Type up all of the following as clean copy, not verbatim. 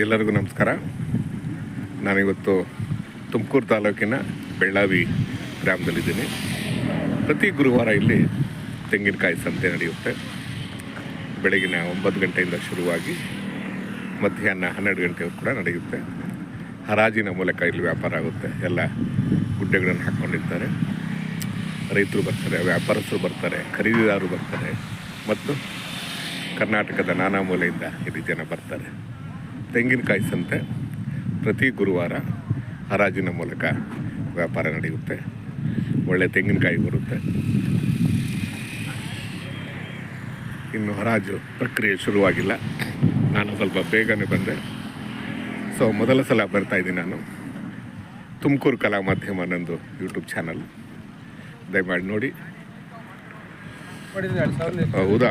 ಎಲ್ಲರಿಗೂ ನಮಸ್ಕಾರ. ನಾನಿವತ್ತು ತುಮಕೂರು ತಾಲೂಕಿನ ಬೆಳ್ಳಾವಿ ಗ್ರಾಮದಲ್ಲಿದ್ದೀನಿ. ಪ್ರತಿ ಗುರುವಾರ ಇಲ್ಲಿ ತೆಂಗಿನಕಾಯಿ ಸಂತೆ ನಡೆಯುತ್ತೆ. ಬೆಳಗಿನ 9 ಗಂಟೆಯಿಂದ ಶುರುವಾಗಿ ಮಧ್ಯಾಹ್ನ 12 ಗಂಟೆವರೆಗೂ ಕೂಡ ನಡೆಯುತ್ತೆ. ಹರಾಜಿನ ಮೂಲಕ ಇಲ್ಲಿ ವ್ಯಾಪಾರ ಆಗುತ್ತೆ. ಎಲ್ಲ ಗುಡ್ಡೆಗಳನ್ನು ಹಾಕ್ಕೊಂಡಿರ್ತಾರೆ. ರೈತರು ಬರ್ತಾರೆ, ವ್ಯಾಪಾರಸ್ಥರು ಬರ್ತಾರೆ, ಖರೀದಿದಾರರು ಬರ್ತಾರೆ ಮತ್ತು ಕರ್ನಾಟಕದ ನಾನಾ ಮೂಲೆಯಿಂದ ಇಲ್ಲಿ ಜನ ಬರ್ತಾರೆ. ತೆಂಗಿನಕಾಯಿ ಸಂತೆ ಪ್ರತಿ ಗುರುವಾರ ಹರಾಜಿನ ಮೂಲಕ ವ್ಯಾಪಾರ ನಡೆಯುತ್ತೆ. ಒಳ್ಳೆ ತೆಂಗಿನಕಾಯಿ ಬರುತ್ತೆ. ಇನ್ನು ಹರಾಜು ಪ್ರಕ್ರಿಯೆ ಶುರುವಾಗಿಲ್ಲ. ನಾನು ಸ್ವಲ್ಪ ಬೇಗನೆ ಬಂದೆ. ಸೊ ಮೊದಲ ಸಲ ಬರ್ತಾಯಿದ್ದೀನಿ ನಾನು. ತುಮಕೂರು ಕಲಾ ಮಾಧ್ಯಮ ನಂದು ಯೂಟ್ಯೂಬ್ ಚಾನಲ್, ದಯಮಾಡಿ ನೋಡಿ. ಹೌದಾ?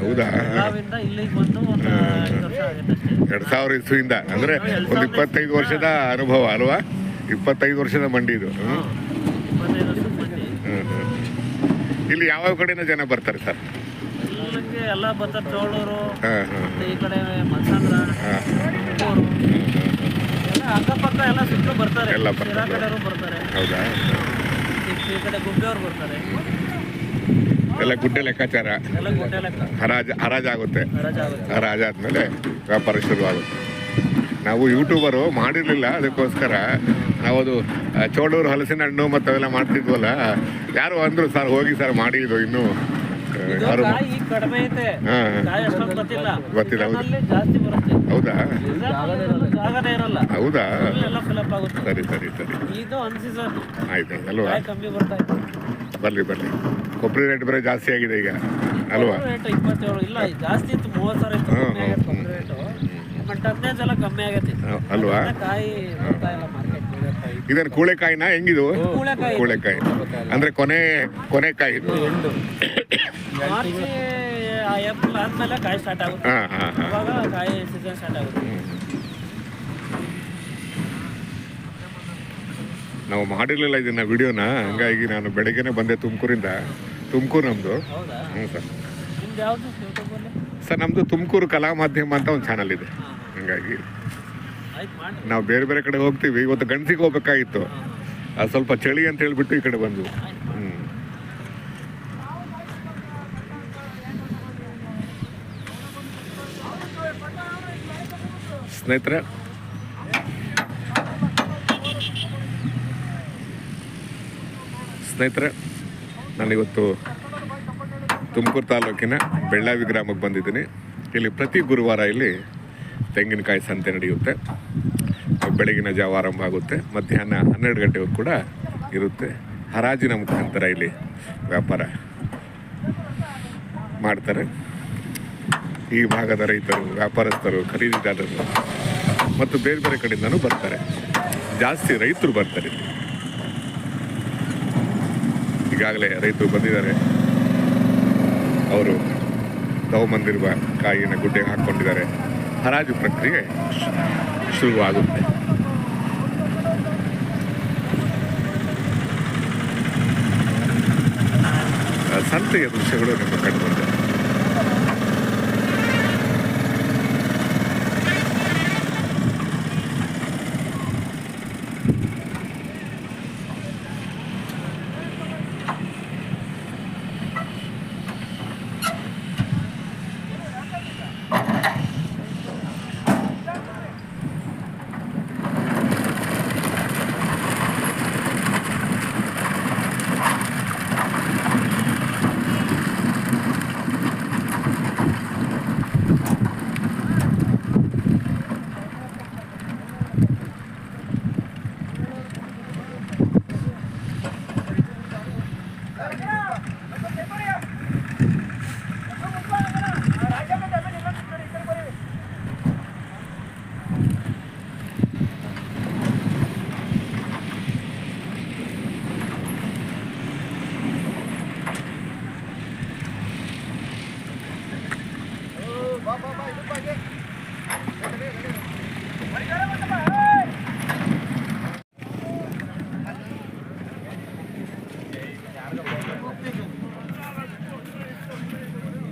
ಹೌದಾ? 2000 ಇಸ್ವಿಯಿಂದ ಅಂದರೆ ಒಂದು 25 ವರ್ಷದ ಅನುಭವ ಅಲ್ವಾ? 25 ವರ್ಷದ ಮಂಡಿ ಇದು. ಇಲ್ಲಿ ಯಾವ ಕಡೆಯಿಂದ ಜನ ಬರ್ತಾರೆ ಸರ್? ಎಲ್ಲ ಬರ್ತಾರೆ. ಚೋಳೂರು, ಈ ಕಡೆ ಅಕ್ಕಪಕ್ಕ ಎಲ್ಲ ಸುತ್ತಲೂ ಬರ್ತಾರೆ. ಎಲ್ಲ ಕಡೆಯವರು ಬರ್ತಾರೆ. ಹೌದಾ? ಈ ಕಡೆ ಗುಬ್ಬಿಯವ್ರು ಬರ್ತಾರೆ. ಎಲ್ಲ ಗುಡ್ಡೆ ಲೆಕ್ಕಾಚಾರ. ಹರಾಜಾಗುತ್ತೆ. ಹರಾಜಾದ್ಮೇಲೆ ವ್ಯಾಪಾರ ಶುರುವಾಗುತ್ತೆ. ನಾವು ಯೂಟ್ಯೂಬರು ಮಾಡಿರಲಿಲ್ಲ, ಅದಕ್ಕೋಸ್ಕರ ನಾವದು ಚೋಳೂರು ಹಲಸಿನ ಹಣ್ಣು ಮತ್ತು ಅವೆಲ್ಲ ಮಾಡ್ತಿದ್ವಲ್ಲ, ಯಾರು ಅಂದರು ಸರ್ ಹೋಗಿ ಸರ್ ಮಾಡಿ ಇದು ಇನ್ನೂ ಕಡಿಮೆ ಐತೆ, ಗೊತ್ತಿಲ್ಲ. ಹೌದಾ? ಹೌದಾ? ಸರಿ ಸರಿ ಸರಿ, ಆಯ್ತು ಅಲ್ವಾ? ಬರ್ಲಿ ಬರ್ಲಿ. ಕೊಬ್ಬರಿ ರೇಟ್ ಬೇರೆ ಜಾಸ್ತಿ ಆಗಿದೆ ಈಗ ಅಲ್ವಾ? ಅಲ್ವಾ? ಇದನ್ನು ಕೂಳೆಕಾಯಿನ ಹೆಂಗಿದು? ಕೂಳೆಕಾಯಿ ಅಂದ್ರೆ ಕೊನೆಕಾಯಿ ಇದು. ನಾವು ಮಾಡಿರಲಿಲ್ಲ ಇದನ್ನ ವಿಡಿಯೋನ, ಹಂಗಾಗಿ ನಾನು ಬೆಳಗ್ಗೆನೆ ಬಂದೆ ತುಮಕೂರಿಂದ. ತುಮಕೂರು ನಮ್ಮದು. ಹ್ಞೂ ಸರ್. ಸರ್ ನಮ್ಮದು ತುಮಕೂರು ಕಲಾ ಮಾಧ್ಯಮ ಅಂತ ಒಂದು ಚಾನಲ್ ಇದೆ. ಹಂಗಾಗಿ ನಾವು ಬೇರೆ ಬೇರೆ ಕಡೆ ಹೋಗ್ತೀವಿ. ಇವತ್ತು ಗಣಸಿಗೆ ಹೋಗ್ಬೇಕಾಗಿತ್ತು, ಅದು ಸ್ವಲ್ಪ ಚಳಿ ಅಂತ ಹೇಳ್ಬಿಟ್ಟು ಈ ಕಡೆ ಬಂದು. ಸ್ನೇಹಿತರೆ ನಾನಿವತ್ತು ತುಮಕೂರು ತಾಲೂಕಿನ ಬೆಳ್ಳಾವಿ ಗ್ರಾಮಕ್ಕೆ ಬಂದಿದ್ದೀನಿ. ಇಲ್ಲಿ ಪ್ರತಿ ಗುರುವಾರ ಇಲ್ಲಿ ತೆಂಗಿನಕಾಯಿ ಸಂತೆ ನಡೆಯುತ್ತೆ. ಬೆಳಗಿನ ಜಾವ ಆರಂಭ ಆಗುತ್ತೆ, ಮಧ್ಯಾಹ್ನ 12 ಗಂಟೆವರೆಗೂ ಕೂಡ ಇರುತ್ತೆ. ಹರಾಜಿನ ಮುಖಾಂತರ ಇಲ್ಲಿ ವ್ಯಾಪಾರ ಮಾಡ್ತಾರೆ. ಈ ಭಾಗದ ರೈತರು, ವ್ಯಾಪಾರಸ್ಥರು, ಖರೀದಿದಾರರು ಮತ್ತು ಬೇರೆ ಬೇರೆ ಕಡೆಯಿಂದನೂ ಬರ್ತಾರೆ. ಜಾಸ್ತಿ ರೈತರು ಬರ್ತಾರೆ ಇಲ್ಲಿ. ಈಗಾಗಲೇ ರೈತರು ಬಂದಿದ್ದಾರೆ. ಅವರು ತಗೊಂಬಂದಿರುವ ಕಾಯಿನ ಗುಡ್ಡೆಗೆ ಹಾಕ್ಕೊಂಡಿದ್ದಾರೆ. ಹರಾಜು ಪ್ರಕ್ರಿಯೆ ಶುರುವಾಗುತ್ತೆ. ಸಂತೆಯ ದೃಶ್ಯಗಳು ನಮ್ಮ ಕಂಡುಬಂದಿದೆ.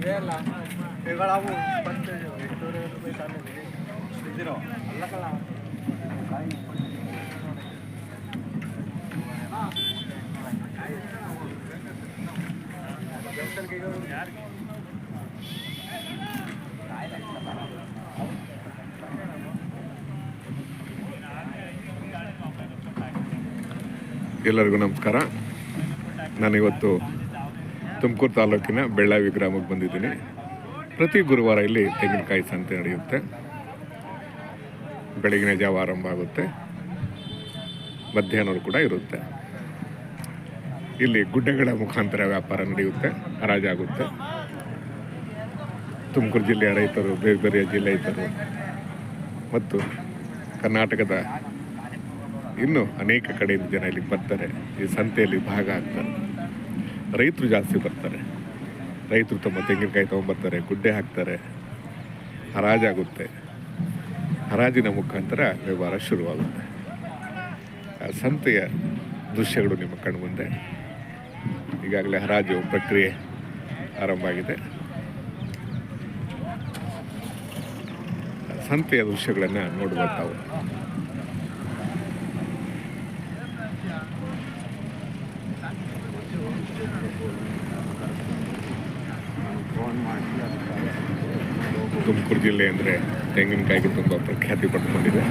Kaya lang, kaya wala mo, 20 rupiah ಎಲ್ಲರಿಗೂ ನಮಸ್ಕಾರ. ನಾನಿವತ್ತು ತುಮಕೂರು ತಾಲೂಕಿನ ಬೆಳ್ಳಾವಿ ಗ್ರಾಮಕ್ಕೆ ಬಂದಿದ್ದೀನಿ. ಪ್ರತಿ ಗುರುವಾರ ಇಲ್ಲಿ ತೆಂಗಿನಕಾಯಿ ಸಂತೆ ನಡೆಯುತ್ತೆ. ಬೆಳಗಿನ ಜಾವ ಆರಂಭ ಆಗುತ್ತೆ, ಮಧ್ಯಾಹ್ನವೂ ಕೂಡ ಇರುತ್ತೆ. ಇಲ್ಲಿ ಗುಡ್ಡೆಗಳ ಮುಖಾಂತರ ವ್ಯಾಪಾರ ನಡೆಯುತ್ತೆ, ಹರಾಜಾಗುತ್ತೆ. ತುಮಕೂರು ಜಿಲ್ಲೆಯ ರೈತರು, ಬೇರೆ ಬೇರೆ ಜಿಲ್ಲೆಯ ರೈತರು ಮತ್ತು ಕರ್ನಾಟಕದ ಇನ್ನೂ ಅನೇಕ ಕಡೆಯಿಂದ ಜನ ಇಲ್ಲಿ ಬರ್ತಾರೆ. ಈ ಸಂತೆಯಲ್ಲಿ ಭಾಗ ಆಗ್ತಾರೆ. ರೈತರು ಜಾಸ್ತಿ ಬರ್ತಾರೆ. ರೈತರು ತಮ್ಮ ತೆಂಗಿನಕಾಯಿ ತೊಗೊಂಬರ್ತಾರೆ, ಗುಡ್ಡೆ ಹಾಕ್ತಾರೆ, ಹರಾಜಾಗುತ್ತೆ. ಹರಾಜಿನ ಮುಖಾಂತರ ವ್ಯವಹಾರ ಶುರುವಾಗುತ್ತೆ. ಆ ಸಂತೆಯ ದೃಶ್ಯಗಳು ನಿಮ್ಮ ಕಣ್ಮುಂದೆ. ಈಗಾಗಲೇ ಹರಾಜು ಪ್ರಕ್ರಿಯೆ ಆರಂಭ ಆಗಿದೆ. ಸಂತೆಯ ದೃಶ್ಯಗಳನ್ನು ನೋಡುವ ತಾವು. ತುಮಕೂರು ಜಿಲ್ಲೆ ಅಂದರೆ ತೆಂಗಿನಕಾಯಿಗೆ ತುಂಬ ಪ್ರಖ್ಯಾತಿ ಪಡ್ಕೊಂಡಿದೆ.